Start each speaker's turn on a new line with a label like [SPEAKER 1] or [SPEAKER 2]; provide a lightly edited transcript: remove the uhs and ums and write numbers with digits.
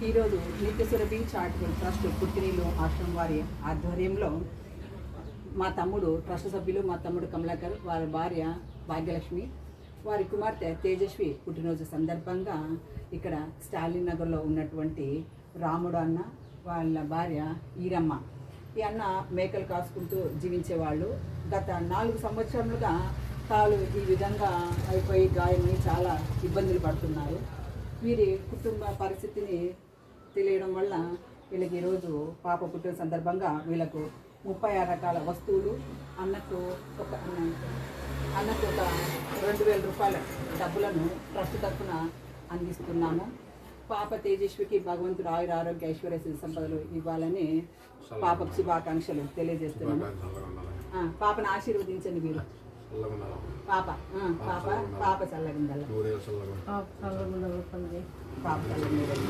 [SPEAKER 1] ఈరోజు నిత్య Surabhi charitable trust పుట్టినీళ్ళు ఆశ్రమం వారి ఆధ్వర్యంలో మా తమ్ముడు ట్రస్ట్ సభ్యులు మా తమ్ముడు కమలాకర్ వారి భార్య భాగ్యలక్ష్మి వారి కుమార్తె తేజస్వి పుట్టినరోజు సందర్భంగా ఇక్కడ స్టాలిన్ నగర్లో ఉన్నటువంటి రాముడు అన్న వాళ్ళ భార్య ఈరమ్మ ఈ అన్న మేకలు కాసుకుంటూ జీవించేవాళ్ళు. గత 4 సంవత్సరాలుగా కాలు ఈ విధంగా అయిపోయి గాయమై చాలా ఇబ్బందులు పడుతున్నారు. వీరి కుటుంబ పరిస్థితిని తెలియడం వల్ల వీళ్ళకి ఈరోజు పాప పుట్టిన సందర్భంగా వీళ్ళకు 36 రకాల వస్తువులు అన్నకు ఒక 2,000 రూపాయల డబ్బులను ట్రస్ట్ తరఫున అందిస్తున్నాము. పాప తేజస్వికి భగవంతుడు ఆయుర ఆరోగ్య ఐశ్వర్య సిద్ధ సంపదలు ఇవ్వాలని పాపకు శుభాకాంక్షలు తెలియజేస్తున్నాము. పాపను ఆశీర్వదించండి మీరు. పాప పాప పాప చల్లగుండాలి. పాప చల్లగుండాలి.